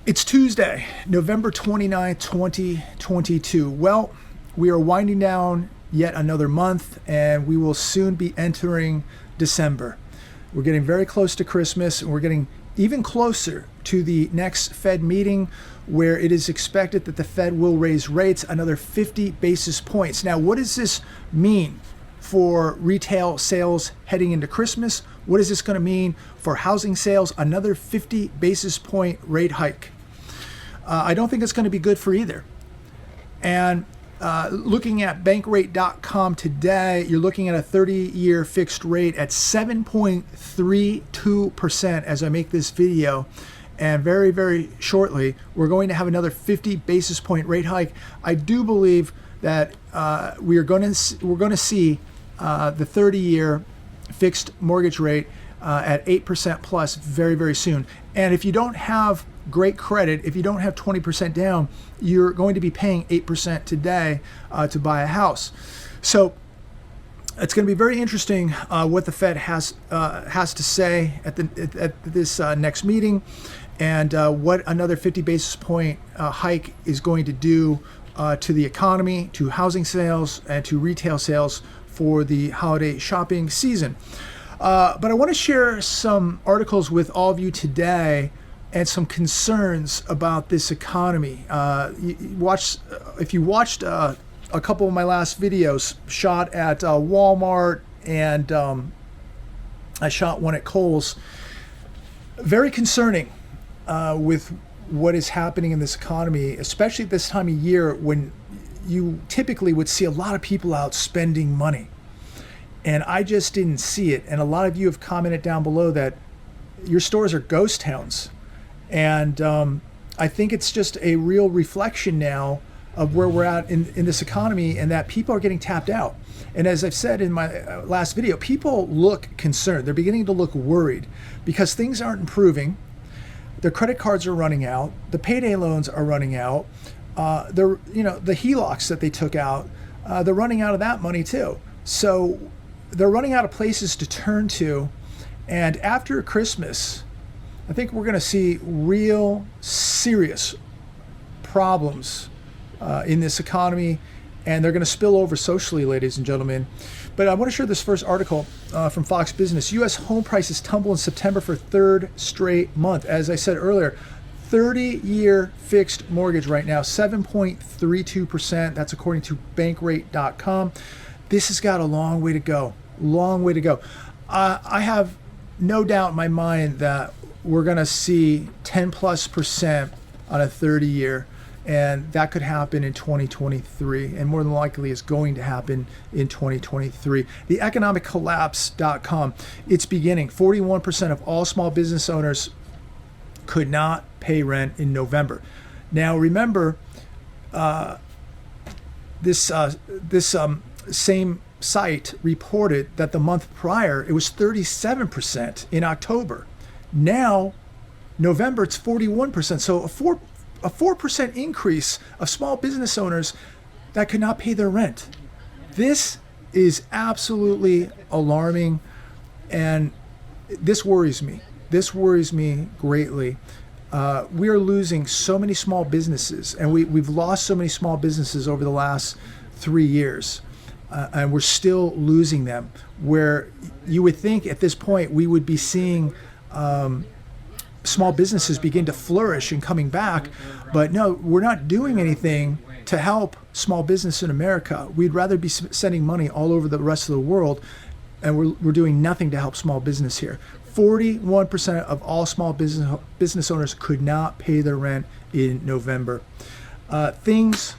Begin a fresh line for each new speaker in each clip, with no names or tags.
It's Tuesday, November 29th, 2022. Well, we are winding down yet another month, and we will soon be entering December. We're getting very close to Christmas, and we're getting even closer to the next Fed meeting, where it is expected that the Fed will raise rates another 50 basis points. Now, what does this mean for retail sales heading into Christmas? What is this going to mean for housing sales? Another 50 basis point rate hike. I don't think it's going to be good for either. And looking at bankrate.com today, you're looking at a 30-year fixed rate at 7.32% as I make this video. And very, very shortly, we're going to have another 50 basis point rate hike. I do believe that we're going to see the 30-year fixed mortgage rate at 8% plus very, very soon. And if you don't have great credit, if you don't have 20% down, you're going to be paying 8% today to buy a house. So it's going to be very interesting what the Fed has to say at this next meeting, and what another 50 basis point hike is going to do to the economy, to housing sales, and to retail sales for the holiday shopping season. But I want to share some articles with all of you today and some concerns about this economy. If you watched a couple of my last videos, shot at Walmart, and I shot one at Kohl's, very concerning with what is happening in this economy, especially at this time of year when you typically would see a lot of people out spending money. And I just didn't see it. And a lot of you have commented down below that your stores are ghost towns. And I think it's just a real reflection now of where we're at in this economy, and that people are getting tapped out. And as I've said in my last video, people look concerned. They're beginning to look worried because things aren't improving. Their credit cards are running out. The payday loans are running out. The HELOCs that they took out, they're running out of that money too. So they're running out of places to turn to. And after Christmas, I think we're going to see real serious problems in this economy, and they're going to spill over socially, ladies and gentlemen. But I want to share this first article from Fox Business. U.S. home prices tumble in September for third straight month. As I said earlier, 30-year fixed mortgage right now, 7.32%. That's according to bankrate.com. This has got a long way to go. Long way to go. I have no doubt in my mind that we're going to see 10+% on a 30-year, and that could happen in 2023, and more than likely is going to happen in 2023. The economiccollapse.com, it's beginning. 41% of all small business owners could not pay rent in November. Now remember, this same site reported that the month prior it was 37% in October. Now, November, it's 41%. So a 4% increase of small business owners that could not pay their rent. This is absolutely alarming, and this worries me. This worries me greatly. We are losing so many small businesses, and we've lost so many small businesses over the last 3 years. And we're still losing them, where you would think at this point we would be seeing small businesses begin to flourish and coming back. But no, we're not doing anything to help small business in America. We'd rather be sending money all over the rest of the world, and we're doing nothing to help small business here. 41% of all small business owners could not pay their rent in November. Things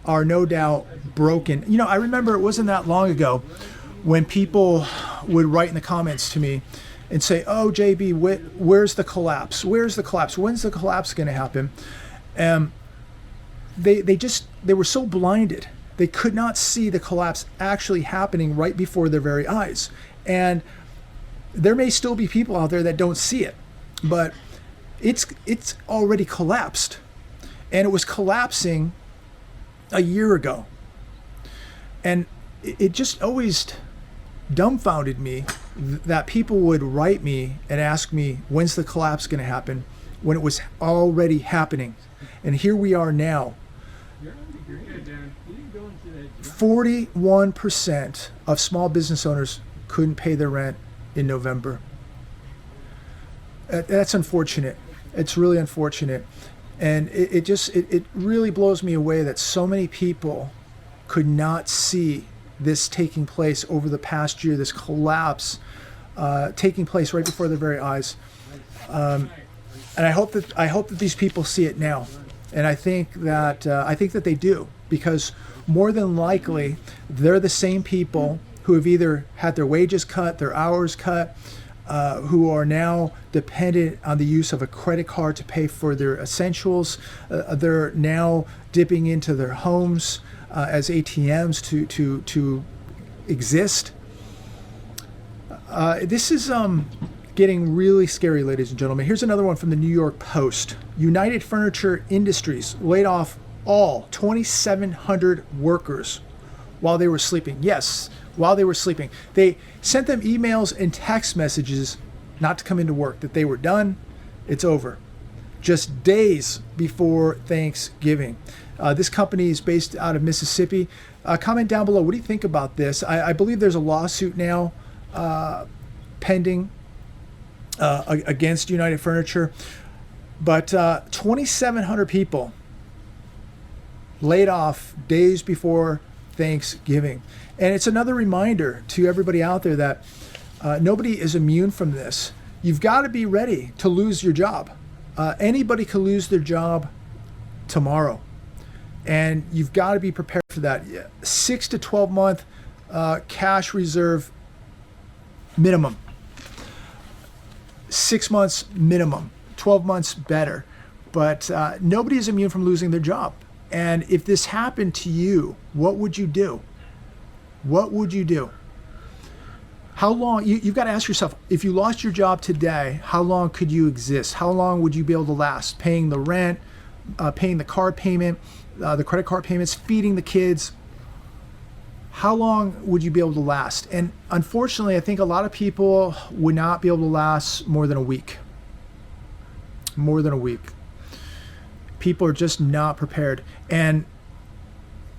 are no doubt broken. You know, I remember it wasn't that long ago when people would write in the comments to me and say, "Oh, JB, where's the collapse? Where's the collapse? When's the collapse going to happen?" They were so blinded. They could not see the collapse actually happening right before their very eyes. And there may still be people out there that don't see it, but it's already collapsed. And it was collapsing a year ago. And it just always dumbfounded me that people would write me and ask me, when's the collapse going to happen? when it was already happening. And here we are now. 41% of small business owners couldn't pay their rent in November. That's unfortunate. It's really unfortunate. And it really blows me away that so many people could not see this taking place over the past year, this collapse taking place right before their very eyes. And I hope that these people see it now. And I think that they do, because more than likely they're the same people who have either had their wages cut, their hours cut, who are now dependent on the use of a credit card to pay for their essentials. They're now dipping into their homes as ATMs to exist. This is getting really scary, ladies and gentlemen. Here's another one from the New York Post. United Furniture Industries laid off all 2,700 workers while they were sleeping. Yes, while they were sleeping. They sent them emails and text messages not to come into work, that they were done, it's over. Just days before Thanksgiving. This company is based out of Mississippi. Comment down below, what do you think about this? I believe there's a lawsuit now pending against United Furniture. But 2,700 people laid off days before Thanksgiving. And it's another reminder to everybody out there that nobody is immune from this. You've got to be ready to lose your job. Anybody could lose their job tomorrow. And you've got to be prepared for that. 6 to 12 month cash reserve minimum. 6 months minimum. 12 months better. But nobody is immune from losing their job. And if this happened to you, what would you do? What would you do? How long, you've got to ask yourself, if you lost your job today, how long could you exist? How long would you be able to last? Paying the rent, paying the card payment, the credit card payments, feeding the kids. How long would you be able to last? And unfortunately, I think a lot of people would not be able to last more than a week. More than a week. People are just not prepared. And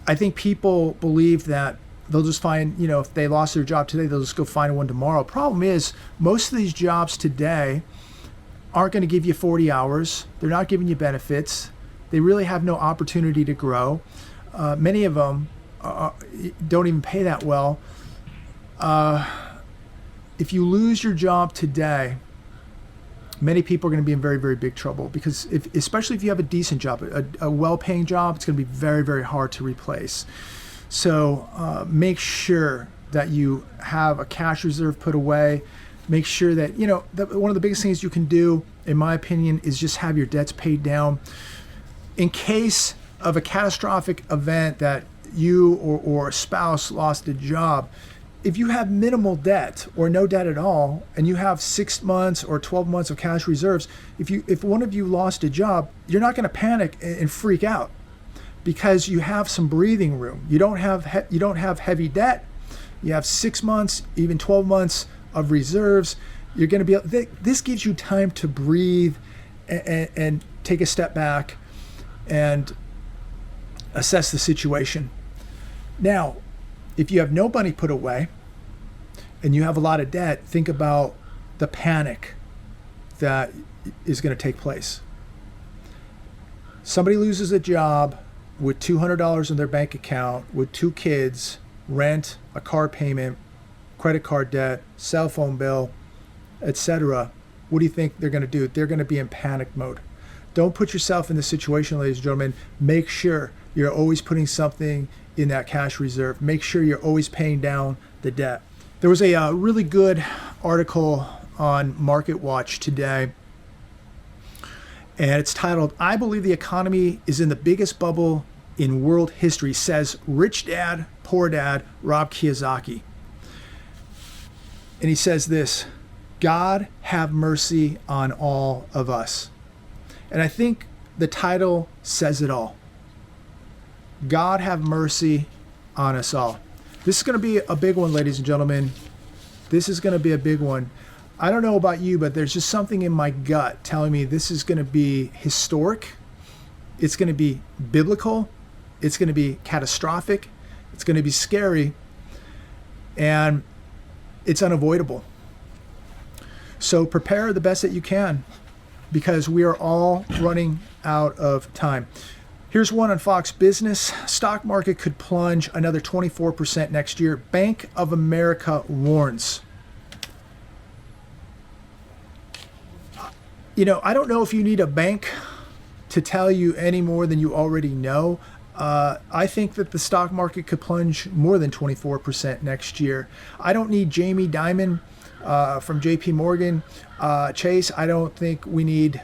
I think people believe that they'll just find, if they lost their job today, they'll just go find one tomorrow. Problem is, most of these jobs today aren't going to give you 40 hours. They're not giving you benefits. They really have no opportunity to grow. Many of them don't even pay that well. If you lose your job today, many people are going to be in very, very big trouble, because especially if you have a decent job, a well-paying job, it's going to be very, very hard to replace. So make sure that you have a cash reserve put away. Make sure that, one of the biggest things you can do, in my opinion, is just have your debts paid down. In case of a catastrophic event that you or a spouse lost a job, if you have minimal debt or no debt at all, and you have 6 months or 12 months of cash reserves, if one of you lost a job, you're not going to panic and freak out, because you have some breathing room. You don't have heavy debt. You have 6 months, even 12 months of reserves. You're going to be. This gives you time to breathe and take a step back and assess the situation. Now, if you have no money put away and you have a lot of debt, think about the panic that is going to take place. Somebody loses a job with $200 in their bank account, with 2 kids, rent, a car payment, credit card debt, cell phone bill, etc. What do you think they're going to do? They're going to be in panic mode. Don't put yourself in this situation, ladies and gentlemen. Make sure you're always putting something in that cash reserve. Make sure you're always paying down the debt. There was a really good article on Market Watch today, and it's titled, "I believe the economy is in the biggest bubble in world history, says rich dad, poor dad, Rob Kiyosaki." And he says this: "God have mercy on all of us." And I think the title says it all. God have mercy on us all. This is going to be a big one, ladies and gentlemen. This is going to be a big one. I don't know about you, but there's just something in my gut telling me this is going to be historic. It's going to be biblical. It's going to be catastrophic. It's going to be scary. And it's unavoidable. So prepare the best that you can, because we are all running out of time. Here's one on Fox Business. Stock market could plunge another 24% next year. Bank of America warns. You know, I don't know if you need a bank to tell you any more than you already know. I think that the stock market could plunge more than 24% next year. I don't need Jamie Dimon from JP Morgan Chase. I don't think we need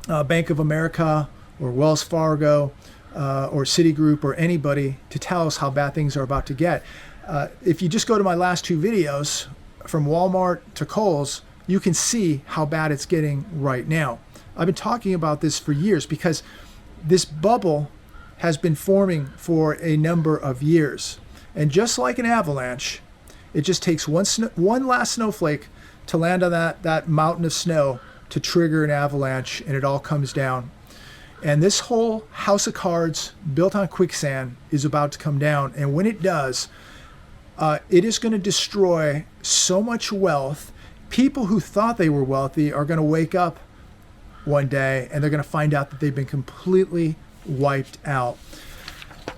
Bank of America or Wells Fargo or Citigroup or anybody to tell us how bad things are about to get. If you just go to my last two videos, from Walmart to Kohl's, you can see how bad it's getting right now. I've been talking about this for years because this bubble has been forming for a number of years. And just like an avalanche, it just takes one last snowflake to land on that mountain of snow to trigger an avalanche, and it all comes down. And this whole house of cards built on quicksand is about to come down. And when it does, it is going to destroy so much wealth. People who thought they were wealthy are going to wake up one day and they're going to find out that they've been completely wiped out.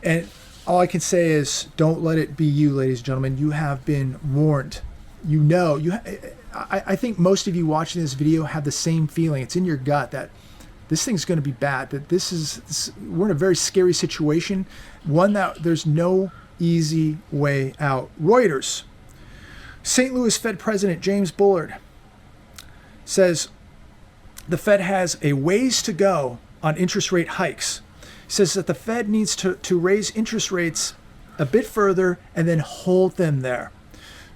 And all I can say is, don't let it be you, ladies and gentlemen. You have been warned. You know, I think most of you watching this video have the same feeling. It's in your gut that this thing's going to be bad, that we're in a very scary situation, one that there's no easy way out. Reuters. St. Louis Fed President James Bullard says the Fed has a ways to go on interest rate hikes. He says that the Fed needs to raise interest rates a bit further and then hold them there.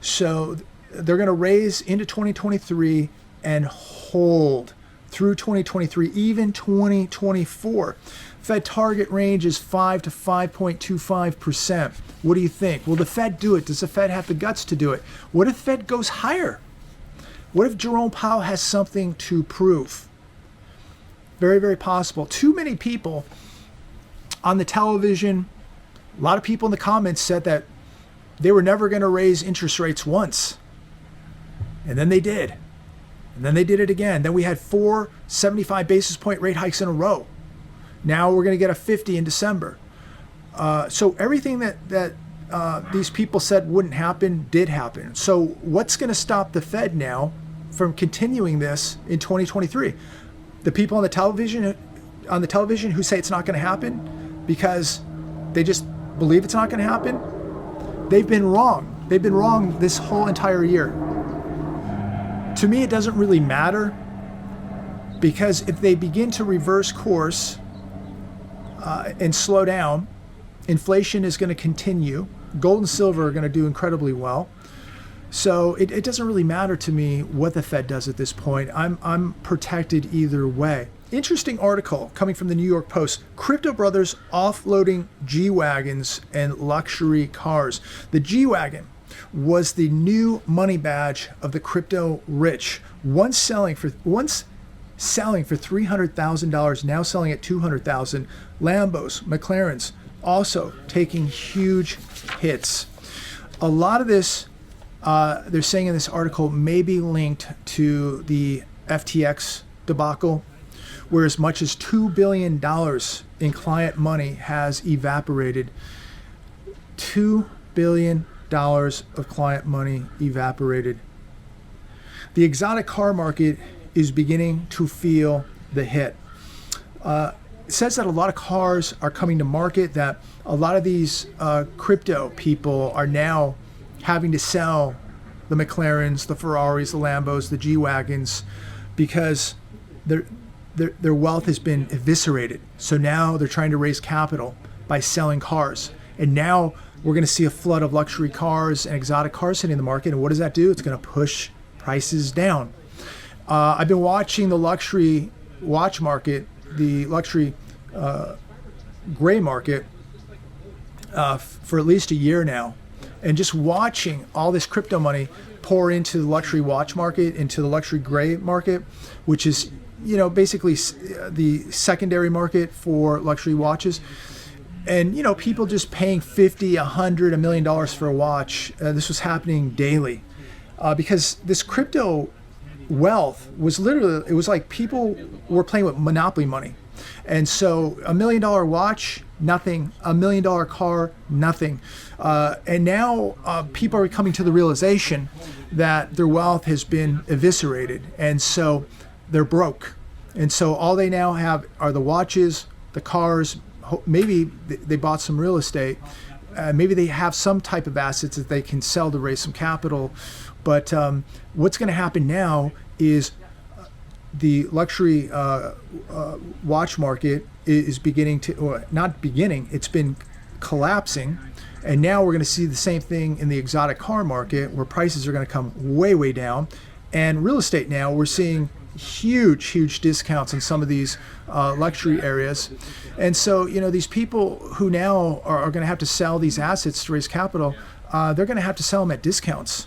So they're going to raise into 2023 and hold through 2023, even 2024. Fed target range is 5 to 5.25%. What do you think? Will the Fed do it? Does the Fed have the guts to do it? What if the Fed goes higher? What if Jerome Powell has something to prove? Very, very possible. Too many people on the television, a lot of people in the comments said that they were never going to raise interest rates once. And then they did. And then they did it again. Then we had 4 75 basis point rate hikes in a row. Now we're going to get a 50 in December. So everything that these people said wouldn't happen did happen. So what's going to stop the Fed now from continuing this in 2023? The people on the television who say it's not going to happen because they just believe it's not going to happen, they've been wrong. They've been wrong this whole entire year. To me, it doesn't really matter, because if they begin to reverse course and slow down, inflation is going to continue. Gold and silver are going to do incredibly well. So it doesn't really matter to me what the Fed does at this point. I'm protected either way. Interesting article coming from the New York Post. Crypto brothers offloading G-Wagons and luxury cars. The G-Wagon was the new money badge of the crypto rich. Once selling for $300,000, now selling at $200,000. Lambos, McLarens, also taking huge hits. A lot of this, they're saying in this article, may be linked to the FTX debacle, where as much as $2 billion in client money has evaporated. $2 billion of client money evaporated. The exotic car market is beginning to feel the hit. It says that a lot of cars are coming to market, that a lot of these crypto people are now having to sell the McLarens, the Ferraris, the Lambos, the G-Wagons, because their wealth has been eviscerated. So now they're trying to raise capital by selling cars. And now we're going to see a flood of luxury cars and exotic cars hitting the market. And what does that do? It's going to push prices down. I've been watching the luxury watch market, the luxury gray market for at least a year now. And just watching all this crypto money pour into the luxury watch market, into the luxury gray market, which is, basically the secondary market for luxury watches. And, people just paying $50, $100, $1 million for a watch. This was happening daily because this crypto wealth was literally, it was like people were playing with monopoly money. And so $1 million watch, nothing. $1 million car, nothing. And now people are coming to the realization that their wealth has been eviscerated. And so they're broke. And so all they now have are the watches, the cars. Maybe they bought some real estate. Maybe they have some type of assets that they can sell to raise some capital. But what's going to happen now is the luxury watch market is beginning to, or not beginning, it's been collapsing. And now we're going to see the same thing in the exotic car market, where prices are going to come way, way down. And real estate now, we're seeing huge discounts in some of these luxury areas. And so, these people who now are going to have to sell these assets to raise capital, they're going to have to sell them at discounts.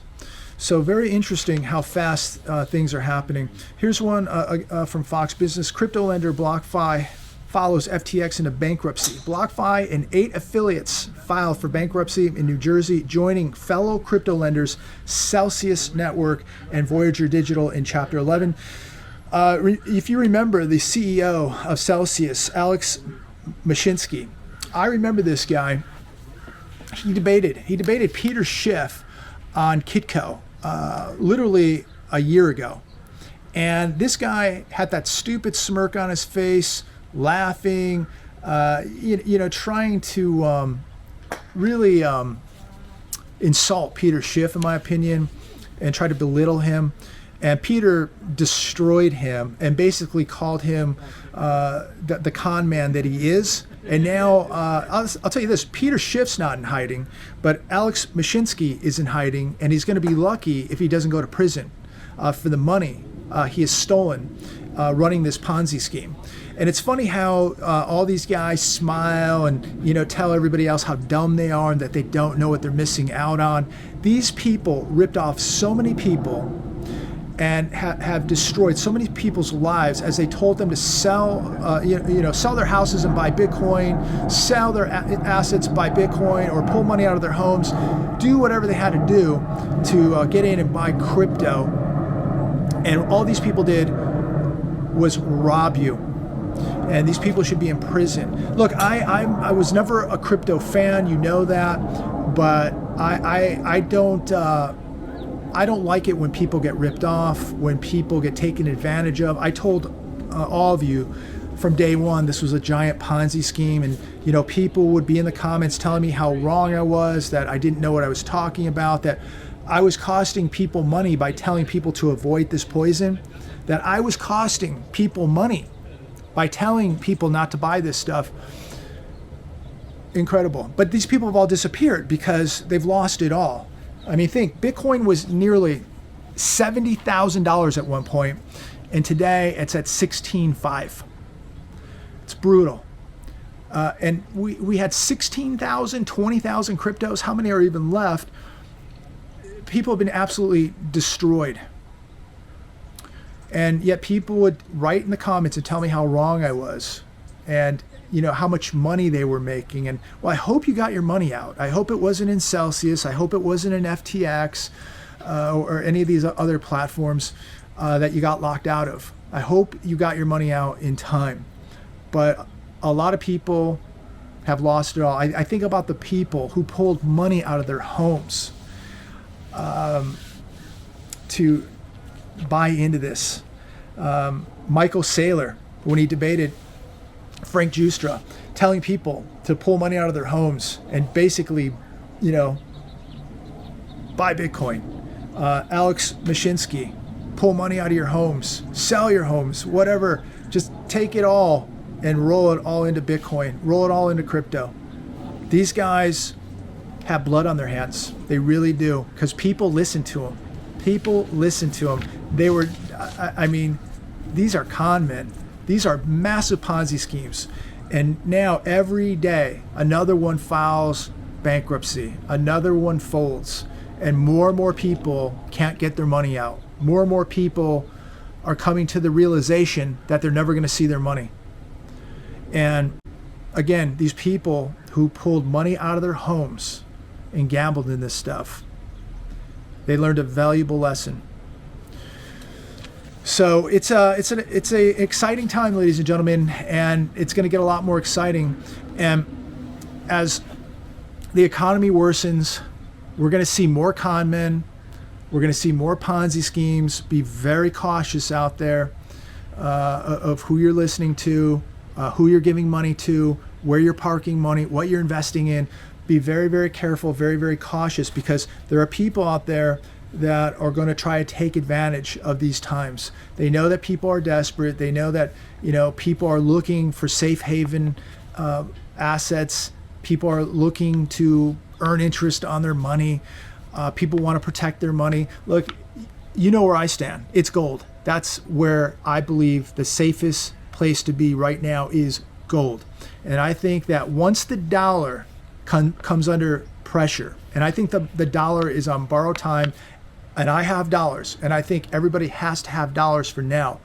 So very interesting how fast things are happening. Here's one from Fox Business. Crypto lender BlockFi follows FTX into bankruptcy. BlockFi and 8 affiliates filed for bankruptcy in New Jersey, joining fellow crypto lenders Celsius Network and Voyager Digital in Chapter 11. If you remember the CEO of Celsius, Alex Mashinsky, I remember this guy. He debated Peter Schiff on Kitco literally a year ago. And this guy had that stupid smirk on his face, laughing, trying to really insult Peter Schiff, in my opinion, and try to belittle him. And Peter destroyed him and basically called him the con man that he is. And now, I'll tell you this, Peter Schiff's not in hiding, but Alex Mashinsky is in hiding, and he's going to be lucky if he doesn't go to prison for the money he has stolen running this Ponzi scheme. And it's funny how all these guys smile and, tell everybody else how dumb they are and that they don't know what they're missing out on. These people ripped off so many people and have destroyed so many people's lives as they told them to sell, sell their houses and buy Bitcoin, sell their assets, buy Bitcoin, or pull money out of their homes, do whatever they had to do to get in and buy crypto. And all these people did was rob you. And these people should be in prison. Look, I was never a crypto fan, you know that, but I don't like it when people get ripped off, when people get taken advantage of. I told all of you from day one this was a giant Ponzi scheme, and people would be in the comments telling me how wrong I was, that I didn't know what I was talking about, that I was costing people money by telling people to avoid this poison, that I was costing people money by telling people not to buy this stuff. Incredible. But these people have all disappeared because they've lost it all. I mean, think, Bitcoin was nearly $70,000 at one point, and today it's at $16,500. It's brutal. And we had 16,000, 20,000 cryptos. How many are even left? People have been absolutely destroyed. And yet people would write in the comments and tell me how wrong I was, and how much money they were making. And well, I hope you got your money out. I hope it wasn't in Celsius. I hope it wasn't in FTX or any of these other platforms that you got locked out of. I hope you got your money out in time. But a lot of people have lost it all. I think about the people who pulled money out of their homes to buy into this. Michael Saylor, when he debated Frank Giustra, telling people to pull money out of their homes and basically, buy Bitcoin. Alex Mashinsky, pull money out of your homes, sell your homes, whatever. Just take it all and roll it all into Bitcoin, roll it all into crypto. These guys have blood on their hands. They really do, because people listen to them. People listen to them. They were, these are con men. These are massive Ponzi schemes. And now every day, another one files bankruptcy. Another one folds. and more people can't get their money out. More and more people are coming to the realization that they're never going to see their money. And again, these people who pulled money out of their homes and gambled in this stuff, they learned a valuable lesson. So it's a exciting time, ladies and gentlemen, and it's going to get a lot more exciting. And as the economy worsens, we're going to see more con men. We're going to see more Ponzi schemes. Be very cautious out there of who you're listening to, who you're giving money to, where you're parking money, what you're investing in. Be very, very careful, very, very cautious, because there are people out there that are going to try to take advantage of these times. They know that people are desperate. They know that, people are looking for safe haven assets. People are looking to earn interest on their money. People want to protect their money. Look, you know where I stand. It's gold. That's where I believe the safest place to be right now is gold. And I think that once the dollar comes under pressure, and I think the dollar is on borrowed time, and I have dollars, and I think everybody has to have dollars for now,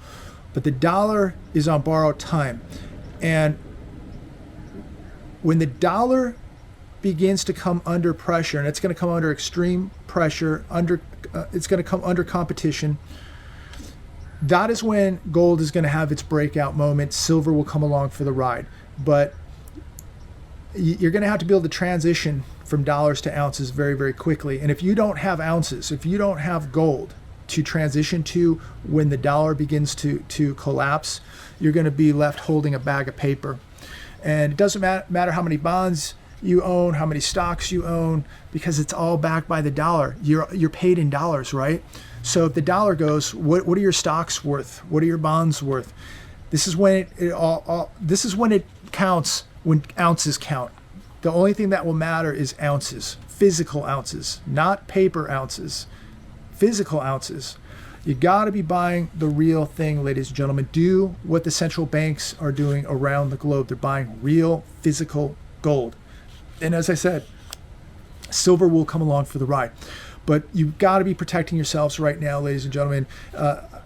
but the dollar is on borrowed time. And when the dollar begins to come under pressure, and it's going to come under extreme pressure, it's going to come under competition, that is when gold is going to have its breakout moment. Silver will come along for the ride. But you're going to have to be able to transition from dollars to ounces very, very quickly. And if you don't have ounces, if you don't have gold to transition to when the dollar begins to collapse, you're going to be left holding a bag of paper. And it doesn't matter how many bonds you own, how many stocks you own, because it's all backed by the dollar. You're paid in dollars, right? So if the dollar goes, what are your stocks worth? What are your bonds worth? This is when this is when it counts, when ounces count. The only thing that will matter is ounces, physical ounces, not paper ounces, physical ounces. You got to be buying the real thing, ladies and gentlemen. Do what the central banks are doing around the globe. They're buying real physical gold. And as I said, silver will come along for the ride. But you've got to be protecting yourselves right now, ladies and gentlemen.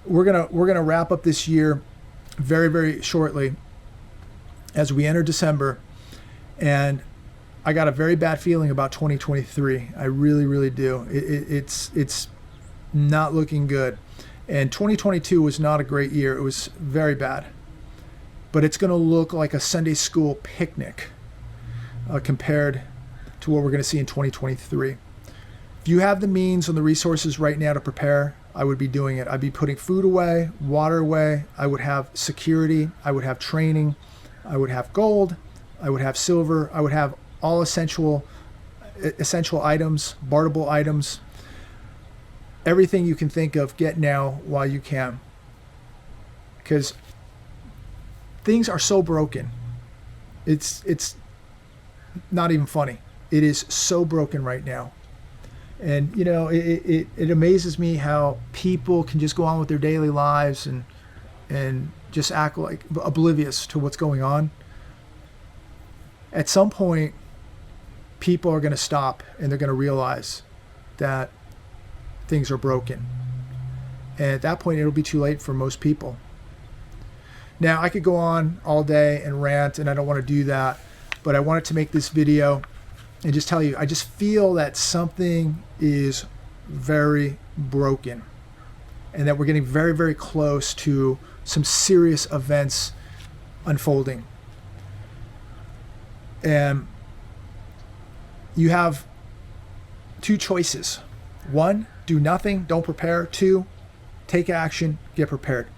We're gonna wrap up this year very, very shortly as we enter December. And I got a very bad feeling about 2023. I really, really do. It's not looking good. And 2022 was not a great year. It was very bad. But it's going to look like a Sunday school picnic compared to what we're going to see in 2023. If you have the means and the resources right now to prepare, I would be doing it. I'd be putting food away, water away. I would have security. I would have training. I would have gold. I would have silver. I would have all essential items, barterable items, everything you can think of. Get now while you can, because things are so broken. It's not even funny. It is so broken right now. And it amazes me how people can just go on with their daily lives and just act like oblivious to what's going on. At some point, people are going to stop and they're going to realize that things are broken. And at that point, it'll be too late for most people. Now, I could go on all day and rant, and I don't want to do that, but I wanted to make this video and just tell you, I just feel that something is very broken and that we're getting very, very close to some serious events unfolding. And you have two choices. One, do nothing, don't prepare. Two, take action, get prepared.